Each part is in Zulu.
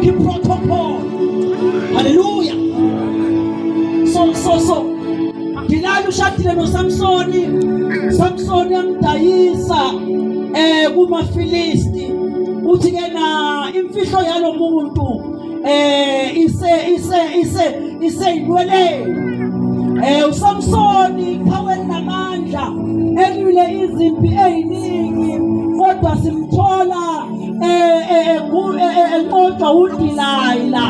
break protocol. Hallelujah. So Dilali ushadile no Samsoni yamdayisa kumaFilisti uthi ke na imfihlo yalomuntu ise inwele uSamsoni kaweni namandla elwile izimpi eziningi kodwa simthola enqotshwa uDilayila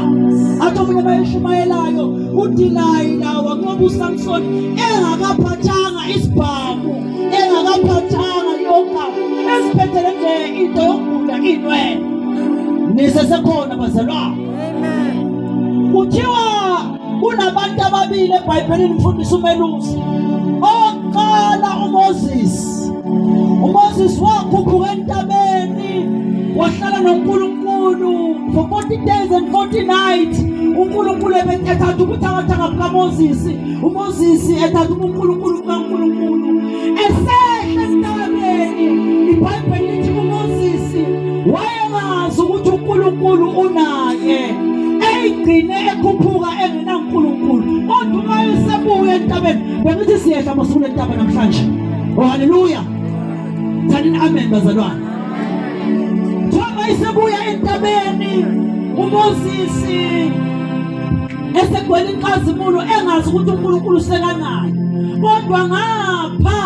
athi omunye bayishumayelayo uDilayila wanqoba uSamsoni engakaphathanga isibhamu engakaphathanga yonke esiphethele nje into yokugula inwele nisesekhona bazalwane. Kuthiwa kunabantu ababili eBhayibhelini mfundisi umelusi. Oqala uMoses wakhuphuka entabeni wahlala noNkulunkulu for 40 days and 40 nights. uNkulunkulu ebethatha ubuthakathaka bukaMoses, uMoses ethatha uNkulunkulu kaNkulunkulu esehla entabeni. iBhayibheli lithi uMoses wayengazi ukuthi uNkulunkulu unaye, egcine ekhuphuka engenaNkulunkulu. Kodwa uma esebuya entabeni bengithi siyehla masifuna entaba namhlanje. Oh haleluya. Thanini amen bazalwane. Uma esebuya entabeni uMoses esegwele inkazimulo engazi ukuthi uNkulunkulu sekanayo. Kodwa ngapha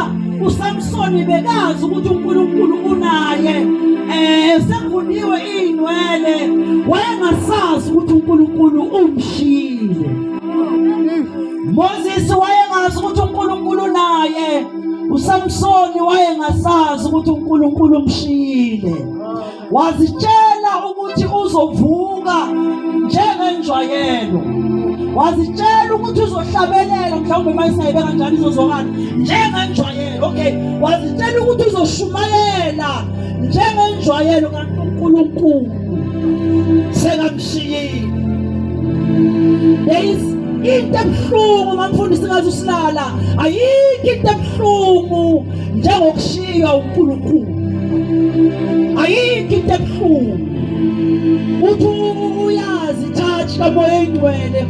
uSamsoni bekazi ukuthi uNkulunkulu unaye. Sekuniwe inwele wayengasazi ukuthi uNkulunkulu umshile. Moses wayengazi ukuthi uNkulunkulu naye, uSamsoni wayengasazi ukuthi uNkulunkulu umshile. Wazitshela ukuthi uzovuka njengenjwayelo, wazitshela ukuthi uzohlabelela mhlawumbe mayisayibeka kanjani izozokana njengenjwayelo. Okay, wazitshela ukuthi uzoshumayela njengenjwayelo kanti uNkulunkulu sekamshiyile. There is into ebuhlungu mangifundisi ngathi usilala, ayikho into ebuhlungu njengokushiywa uNkulunkulu. Ayikho into ebuhlungu uthi uyazi touch kamoya engcwele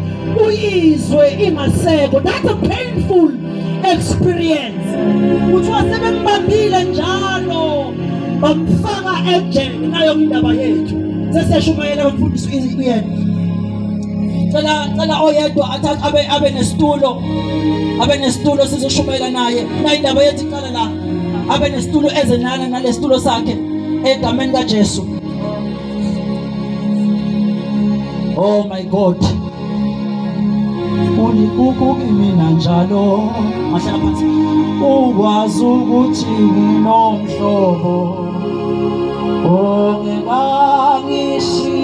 uyizwe ingaseko. That's a painful experience. Uthi wasebembambile njalo bamfaka ejele nayo indaba yethu seseshumayela umfundisi uyena. Cela oyedwa athathe abe nesitulo sizoshumayela naye indaba yethu iqala la. Abe nesitulo ezenana nalesitulo sakhe egameni kaJesu. Oh my God. Unikuku kimina njalo ahlala phansi ukwazi ukuthi nginomhlobo ongebangishi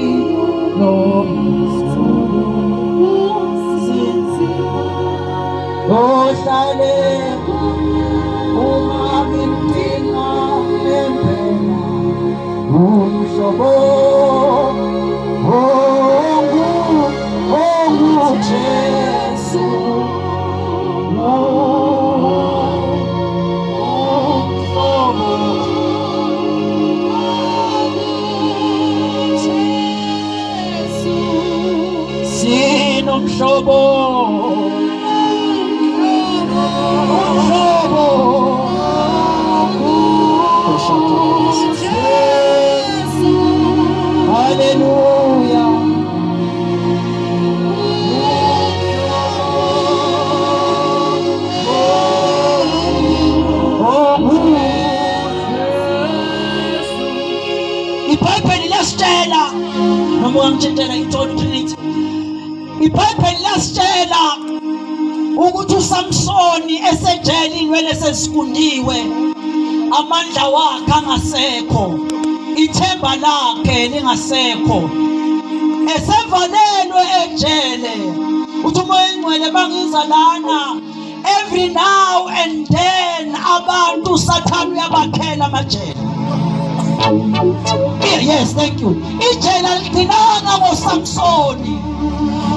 ohlale uma ngidinga empela umhlobo Jesu sinomhlobo Hallelujah. iBhayibheli lasitshela noma ungangitshela iThoni Trinity. iBhayibheli lasitshela ukuthi uSamsoni esejele inwele sezikundiwe, amandla wakhe angasekho, ithemba lakhe lingasekho, esevalelwe ejele. Uthi umoya engcwele bangiza lana every now and then abantu uSathane uyabakhela amajele. Yes, thank you. Ijele ligcinanga ngoSamsoni,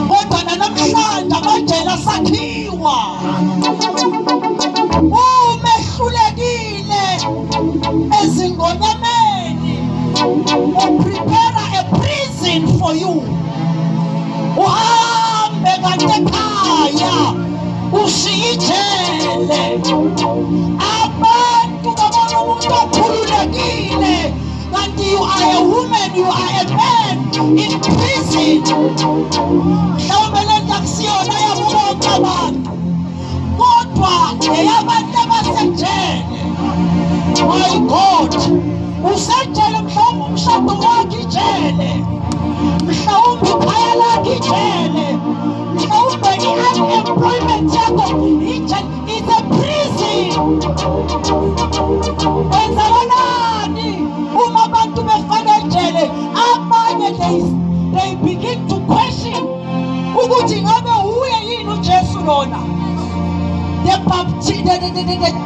kodwa namhlanje amajele asakhiwa. Umehlulekile ezingonyameni, prepare a prison for you you uhambe kade ekhaya ushiye ijele. Abantu babona umuntu okhululekile kanti you are a woman, you are a man in prison. Mhlawumbe le nto akusiyona yabo bonke abantu kodwa eyabantu abasejele. My God, usejele mhlawumbe umshado wakhe ijele, mhlawumbe ikhaya lakhe ijele, mhlawumbe i-unemployment yakho ijele. It's a prison. Kwenzakalani uma abantu befana ejele? Abanye they begin to question ukuthi ngabe uye yini uJesu lona. The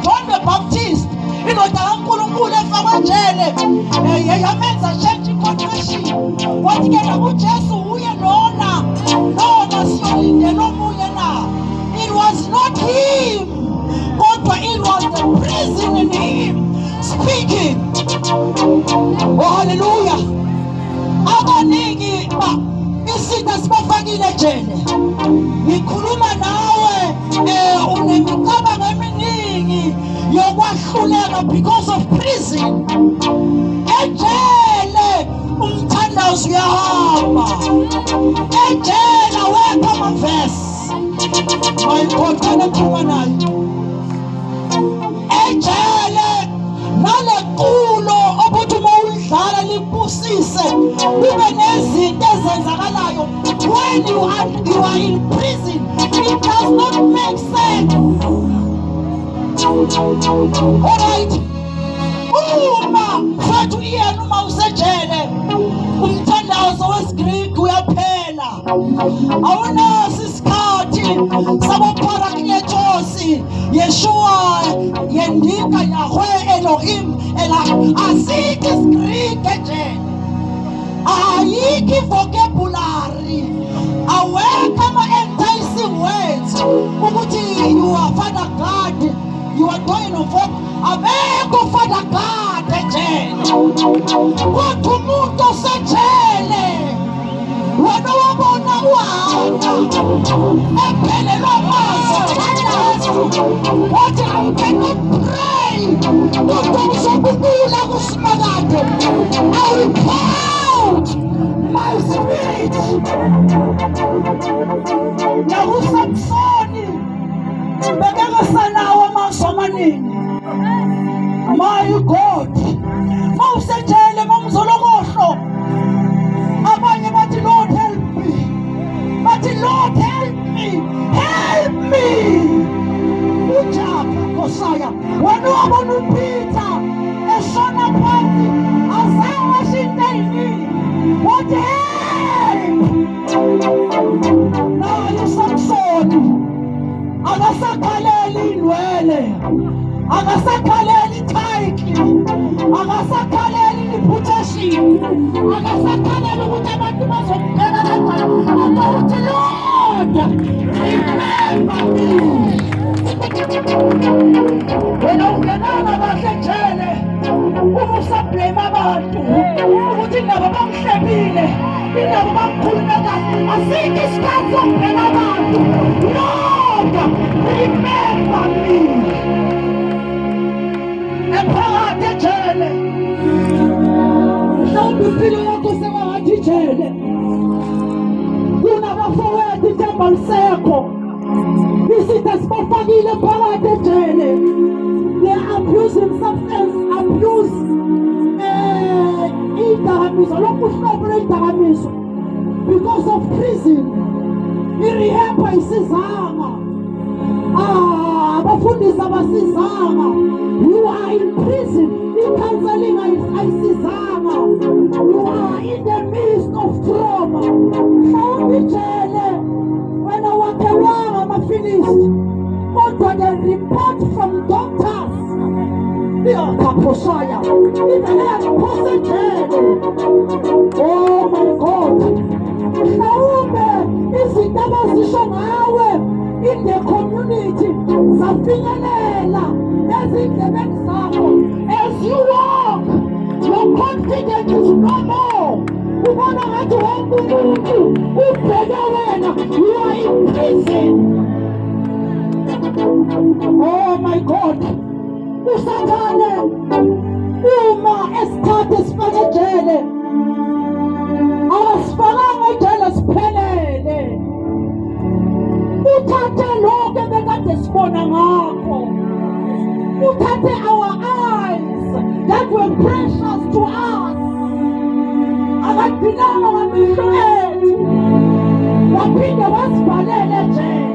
John the Baptist, indoda kaNkulunkulu efakwe ejele, yamenza change confession. Wathi ke nakuJesu uye lona siyolindela omunye na. It was not him, kodwa it was the prison in him speaking. Oh hallelujah. Abaningi isitha sibafakile ejele. Ngikhuluma nawe unemicabango eminingi yokwahluleka because of prison. Ejele umthandazo uyahamba, ejele awekho amavesi. My God, kanakhuluma naye ejele nale kulo obuthi uma udlala libusise kube nezinto ezenzakalayo when you are in prison. It does not make sense. Alright, uma mfethu iyena uma usejele umthandazo wesiGreek uyaphela. Awunaso isikhathi saboparakletos Yeshua yendika Yahweh Elohim asikho isiGreek ejele, ayikho vocabulary, awekho ama-enticing words ukuthi you are Father God, you are going of what. Abekho Father God ejele, kodwa umuntu osejele wena wabona uhamba ephelelwa amazwi wathi I cannot pray kodwa uzobubula kusimakade. I will pour out my spirit. NakuSamsoni bekengasanawo amazwi amaningi. My God, mawusejele mamzolokohlo abanye bathi Lord help me, bathi Lord help me, help me. Ujapha Nkosaya wena wabona uPeter eshona phansi azange ashintshe inini wathi help. Naye uSamsoni akasakhaleli indwele, akasakhaleli ithayikli, akasakhaleli reputation, akasakhaleli ukuthi abantu bazompheka kanjani. Ukuthi Lord remember me. Wena ungenanga kahle ejele uma usablame abantu ukuthi nabo bamhlebile, inabo bamkhuluma kahle. Asikho isikhathi sokubheka abantu. Lord remember me. Ephakathi ejele mhlawumbe impilo yakho sengathi ijele, kunabafowethu ithemba lisekho, isitha sibafakile phakathi ejele. They are abusing substance abuse, idakamizwa lokhu uhlobo lwedakamizwa because of prison. Irehab ayisizanga, abafundisi abasizanga. You are in prison, i-counseling ayisizanga. You are in the midst of trauma. Mhlawumbe ijele wena wakhelwanga ama-finished, kodwa the report from doctors iyakaphoshaya ivele yakuphosa ejele. Oh my God, mhlawumbe izinto abazisho ngawe in the community zafinyelela ezindlebeni zakho. As you walk, your confidence is no more. Ubona ngathi wonke umuntu umuntu ubheka wena, you are in prison. Oh my God. Usathane uma esithathe sifake ejele, awasifakanga ejele siphelele. Uthathe lokho ebekade sibona ngakho. Uthathe our eyes that were precious to us. Akagcinanga ngamehlo ethu, waphinde wasibhalela ejele.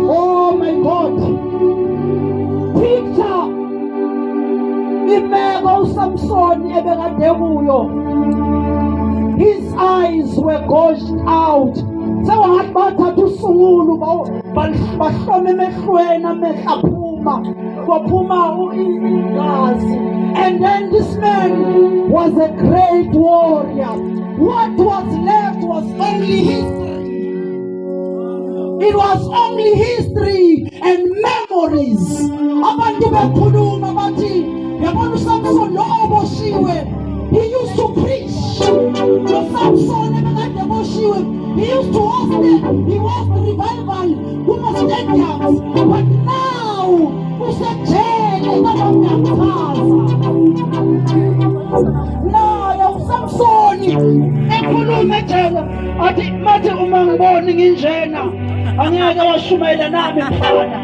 Oh my God. Picture imeko uSamsoni ebekade kuyo. His eyes were gouged out. Sewangathi bathatha usungulu bahlome emehlweni, amehlo aphuma, kwaphuma igazi. And then this man was a great warrior. What was left was only history. It was only history and memories. Abantu bekhuluma bathi, yabona uSamson lo oboshiwe, he used to preach. Lo Samson ebekade eboshiwe, he used to host the revival kuma stadiums. But now usejele babamnyachaza. Naye uSamsoni ekhuluma ejele athi mathe uma ngibona nginjena angeke washumayela nami mfana.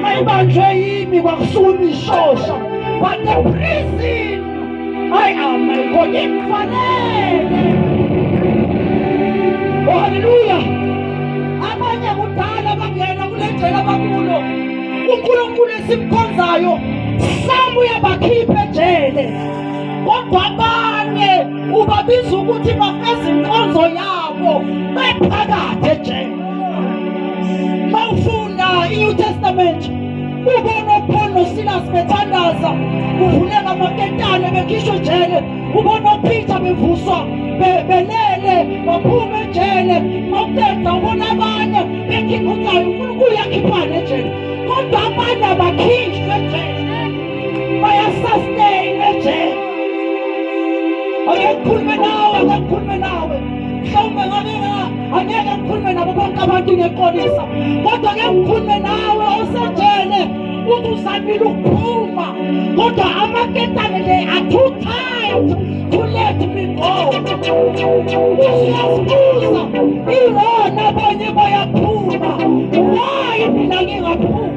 Mayibanjwe yimi kwakusuma ishosha. But the prison, I am my God, imfanele. Oh, hallelujah. Abanye kudala bangena kule jele abakulo, uNkulunkulu esimkhonzayo sabuye bakhiphe ejele. Kodwa abanye ubabiza ukuthi bafeze inkonzo yabo bephakathi ejele. Mawufunda iNew Testament ubona uPaul noSilas bethandaza, kuvuleka amaketane bekhishwa ejele. Ubona uPeter bevuswa belele baphuma ejele. Mawuqeda ubona abanye bekhiphukayo, uNkulunkulu uyakhiphana ejele. Kodwa abanye abakhishwe ejele, bayasustain ejele. Ake ngikhulume nawe, mhlawumbe angeke ngikhulume nabo bonke abantu ngeqolisa, kodwa ake ngikhulume nawe osejele uthi uzamile ukuphuma, kodwa amaketane le are too tired to let me go. Usiyazibuza, ilona abanye bayaphuma, why mina ngingaphumi?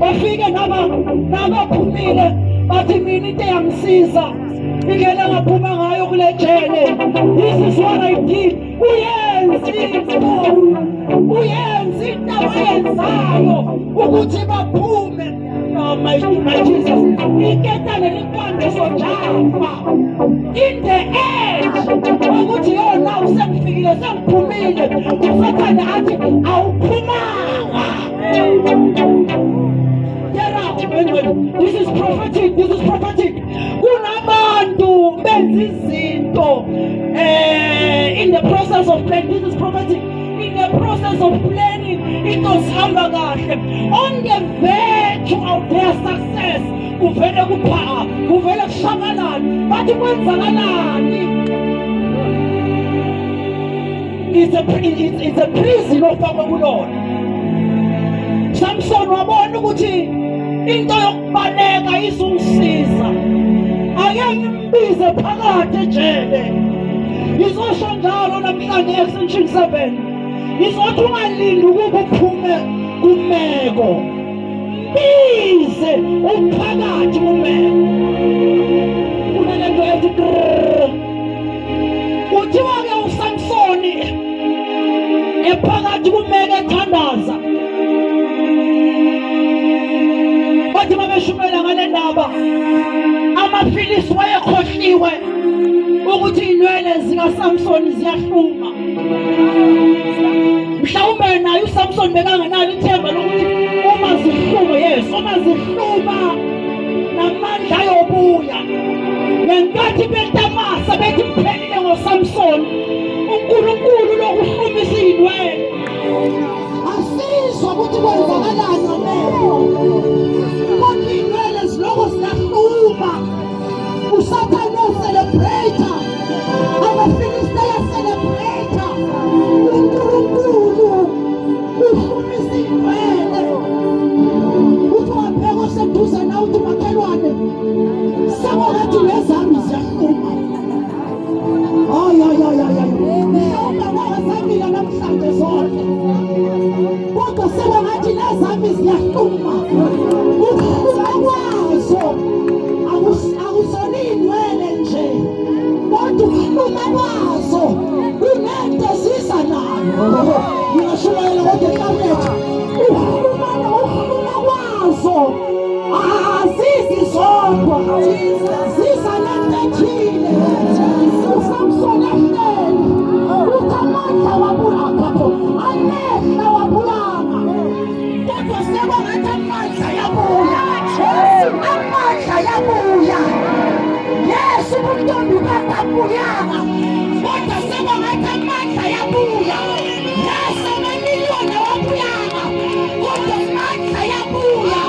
Bafike nabaphumile bathi mina into eyangisiza ingene ngaphuma ngayo kule jele. This is what I did. Uyenza into abayenzayo ukuthi baphume. Oh my Jesus. Iketane liqambe sojafa. In the end, ukuthi yona usengifikile sengiphumile, usathane athi awuphumanga. This is prophetic. Kunabantu benza izinto in the process of planning. This is prophetic. In the process of planning, into zihamba kahle. On the way to their success, kuvele kuphaka, kuvele kushabalala. Bathi kwenzakalani? It's a prison ofakwe kulona. Samson wabona ukuthi into yokubaleka izungisiza, ake ngimbize phakathi ejele. Ngizosho njalo namhlanje eSection 7, ngizothi ungalindi ukuba uphume kumeko, bize umphakathi kumeko. Kunalento ethi kuthiwa-ke uSamsoni ephakathi kumeko ethandaza. Bathi babeshumela ngale ndaba, amaFilisti wayekhohliwe ukuthi inwele zikaSamsoni ziyahluma. Mhlawumbe naye uSamsoni bekangenalo ithemba lokuthi uma zihluma namandla ayobuya. Ngenkathi betamasa bethi kuphelile ngoSamsoni, uNkulunkulu lokuhlumisa inwele. Asizwa ukuthi kwenzakalani ngamehlo. Kodwa inwele ziloko ziyahluma. Usathane Shumayela kodwa uhluma kwazo azizi zodwa zisanethile uSamson ehleli uTamandla wabulaka amehla wabulaka kodwa sebangathi amandla yabuya Yesu buntombi bakabuyanga kodwa sebangathi amandla yabuya Yesu amamiliyoni wabuyanga kodwa amandla yabuya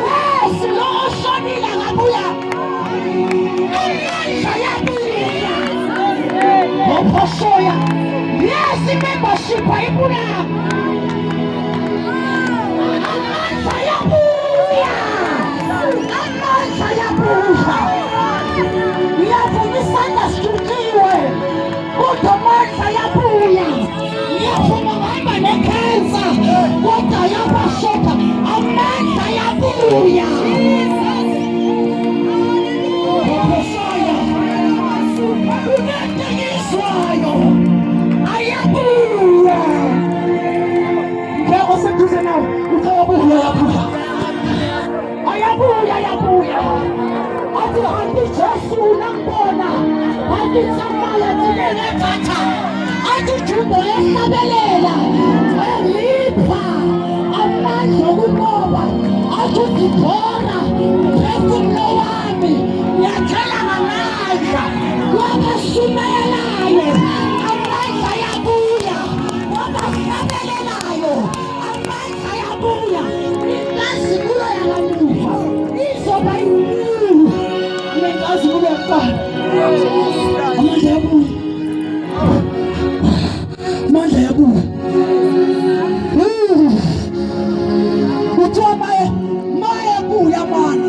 Yesu lo oshonile ngabuya amandla yabuya ngophoshoya Yesu membership ayibulanga amandla yabuya amandla yabuya ngiyavuma sijukiwe kodwa amandla yabuya ngiyavuma ngihamba nekhensa kodwa yabashoda amandla yabuya unentekiswayo ayabuya ngeke seduze nawe ayabuya athi hanti Jesu nangibona athi samaya tinenekhatha athi jumbo ehlabelela elipha amandla okuqoba athi Dibora phefumulo wami yathela ngamandla wabashumayelayo amandla yabuya wabahlabelelayo amandla yabuya inkazimulo yakamuva izoba inkazimulo yakuqala amandla yabuya amandla yabuya kuthiwa maye buya mana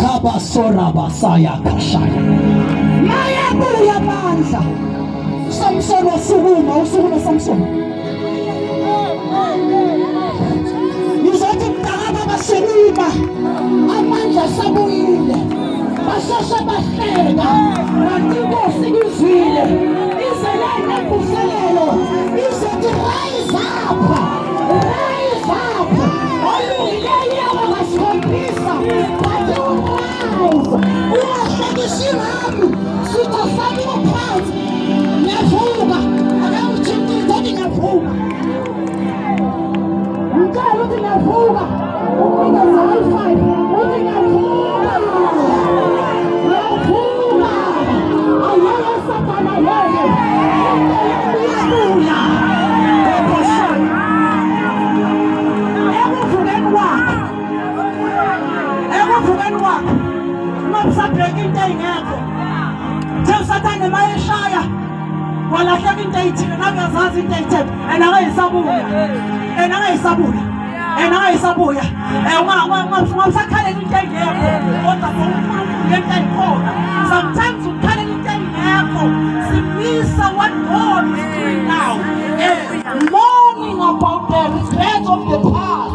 kabasora basaya kashaya maye buya amandla uSamson wasukuma Samson ngizothi mdala baselima amandla sabuyile bashasha bahleka kanti inkosi izwile izelana kuselelo izothi rise up olungileyo abasikhombisa bathi urise uyahlekisirami sitho sami ngaphansi ngiyavuka akawuthintithathi ngiyavuka ngicela ukuthi ngiyavuka unikeza i-5 uthi ngiyavuka ayeye Sathane ayeye iyabuya ekuvukeni wakho ungakusabheka into ey'ngekho the uSathane mayeshaya walahleka into ey'thile nangazazi into ey'thele and angayisabuya ungabusakhalela into ey'ngekho kodwa uNkulunkulu into ey'khona sometimes ukukhalela into ey'ngekho simisa what God is doing now mourning about the regrets of the past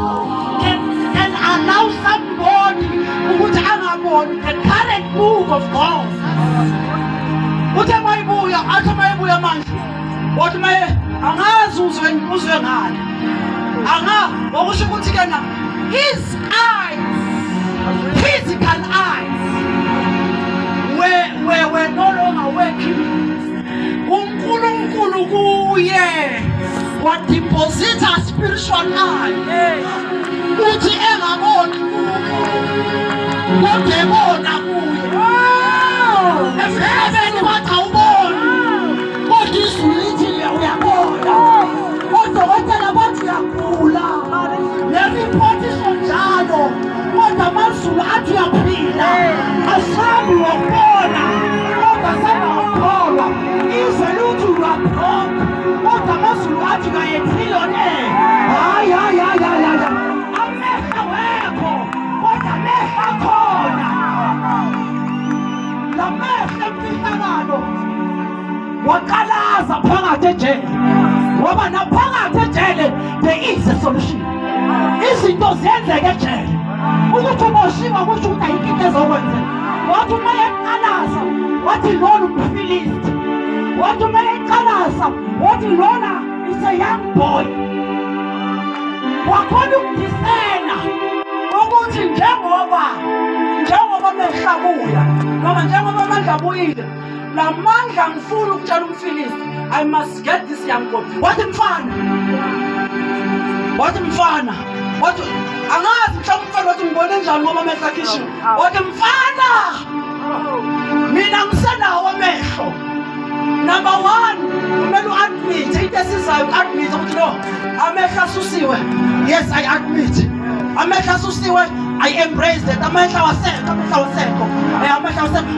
can allow somebody ukuthi angaboni the current move of God. Uthe mayibuya manje wathi maye angazi uzwe ngani okusho ukuthi kena his eyes, physical eyes were no longer working. uNkulunkulu kuye wadeposita spiritual eye uthi engaboni kodwa ebona kuye efebeni wathi awuboni kodwa izwi lithi uyabona odokotela bathi uyagula neripoti sonjalo kodwa amazulu athi uyaphila asabi wakubona kodwa sabakholwa izwe lithi uyabroke kodwa amazulu athi kayethilone hayi amehla wekho kodwa amehla akhona la mehla emfihlakalo wakalaza phakathi ejele ngoba naphakathi ejele there is a solution. Izinto ziyenzeka ejele ukuthi uboshiwa kusho ukuthi ayinkinga ezokwenzeka wathi uma eqalaza wathi lolu mfilisti wathi uma eqalaza ukumbuza wathi lona is a young boy. Wakhona ukudisena ukuthi njengoba mehlabuya noma njengoba amandla abuyile, la mandla ngifuna ukutshela umfilisti, I must get this young boy. Wathi mfana, wathi angazi mhlawumbe umfana wathi ngibone njani ngoba amehlo akhishiwe. Wathi mfana, mina ngisenawo amehlo. Number one, kumele u-admit into esizayo, u-admit ukuthi no, amehlo asusiwe. Yes, I admit. Amehlo asusiwe, I embrace that. Amehlo awasekho.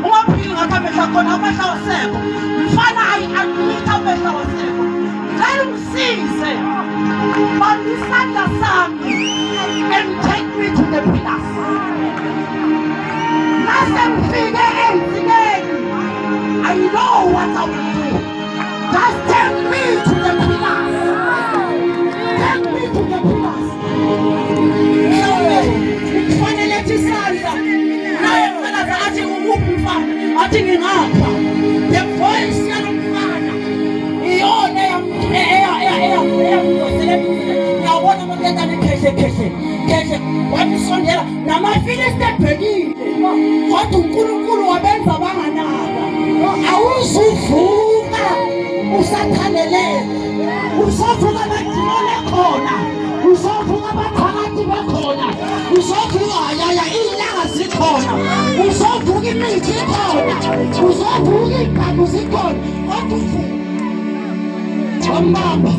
Ungaphili ngathi amehlo akhona, amehlo awasekho. Mfana, I admit amehlo awasekho. Ngicela ungisize, bamba isandla sami and take me to the pillars. Nase ngifike emzikeni, I know what I will do. Just take me to the pillars. Take me to the pillars. Kufanele tisandla. Naye mfana athi ukuphi mfana? Athi ngingapha. The voice yalomfana iyona yabona umuntu kheshe wanisondela namafilisti ebhekile. Kodwa uNkulunkulu wabenza banganaka. Awuzuvuka usathalelele, usovuka abadimoni khona, usovuka abaphakathi bekhona, usovuka yaya inyanga zikhona, usovuka imithi ikhona, usovuka iqhamu zikhona. Kodwa umbamba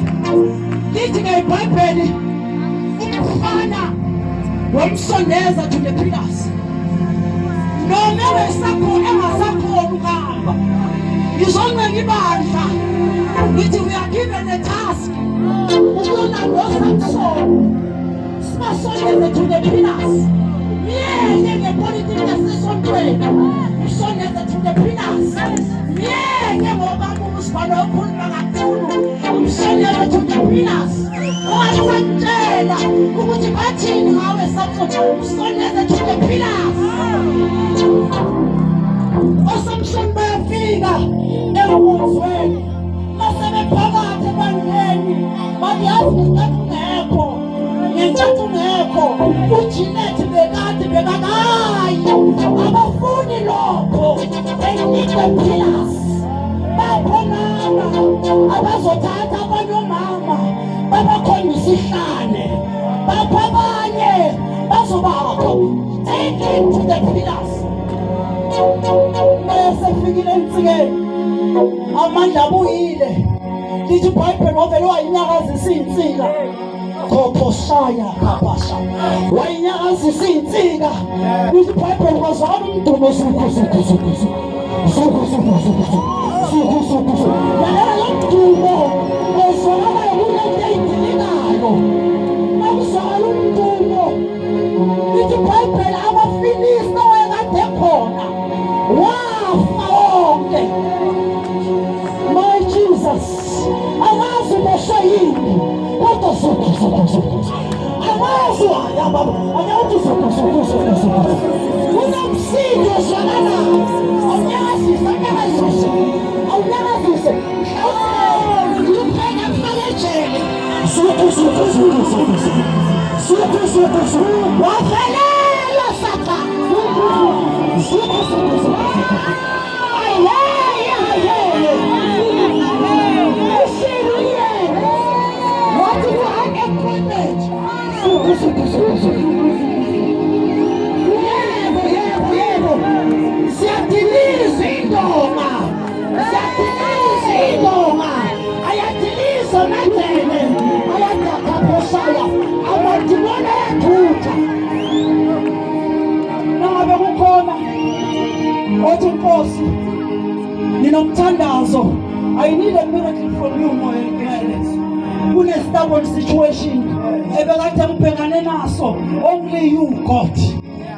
lithi ngeBhayibheli umfana wamsondeza to the pillars. Noma engasakhona ukuhamba, ngizoncenga ibandla ngithi we are given a task ukuyona ngoSamson sibasondeze to the pillars. Ngeke ngepolitiki yasesontweni usondeze to the pillars. Ngeke ngoba umusibalo okhuluma kakhulu umsondeze to the pillars. Owasantshela ukuthi bathini ngawe Samson, usondeze to the pillars. OSamson bayafika enkonzweni, basebephakathi ebandleni, bayazi ngenkathi ungekho uJeanette bekade bekakayi abafuni lokho. They need the pillars. Bakhonana abazothatha abanye omama babakhombisa isihlane, bapha abanye bazobakho. Take it to the pillars. Sefikile emtsikeni, amandla abuyile. Lithi iBhayibheli wavele wayinyakazisa insika. Koposhaya kabasha. Wayinyakazisa insika. Lithi iBhayibheli kwazwakala umdumo suku. Lalela lo mdumo ozwakala kulento eyidilikayo. Makuzwakala umdumo. Lithi iBhayibheli amafilisti awayekade khona wafa wonke. My Jesus, amazi uboshe yini kodwa suku. Amazi ayababa anyawuthi suku. Unomsindo ozwakalayo. Awunyakazise. Upheka kufake ejele. Suku. Wafelela Satan. Suku. What do you have in privilege? Yebo. Siyadiliza indonga. Ayadiliza nendele. Ayadakaphosaya. Amadimoni ayathutha. Nangabe kukhona othi Nkosi ninomthandazo, I need a miracle from you, Moyes. Kune-stubborn situation ebekade ngibhekane naso. Only you God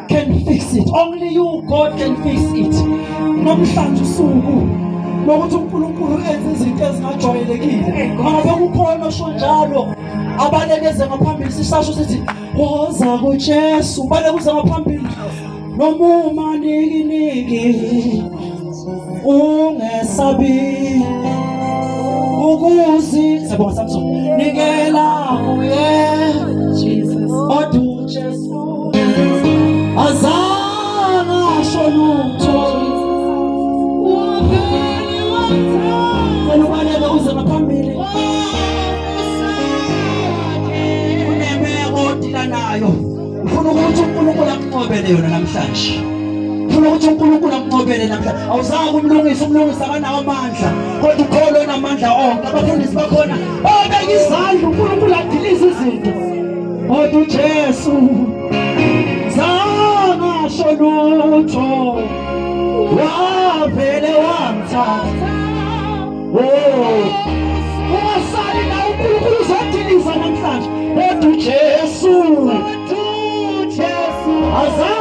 can fix it. Only you God can fix it. Namhlanje usuku lokuthi uNkulunkulu enze izinto ezingajwayelekile. Ngabe kukhona osho njalo abalekeze ngaphambili sisasho sithi woza kuJesu, balekuza ngaphambili noma uma niki ungesabi ukuzi sabonga Samson nikela kuye Jesus odu Jesu azange asho lutho ubaleke uze ngaphambili kunemeko odila nayo ufuna ukuthi uNkulunkulu akunqobele yona namhlanje ufuna ukuthi uNkulunkulu akunqobele namhlanje awuzange umlungisa akanawo amandla kodwa ukholo onamandla onke abafundisi bakhona babeka izandla uNkulunkulu adilize izinto kodwa uJesu zangasho lutho wavele wamthatha ungasali na uNkulunkulu uzadiliza namhlanje kodwa uJesu azange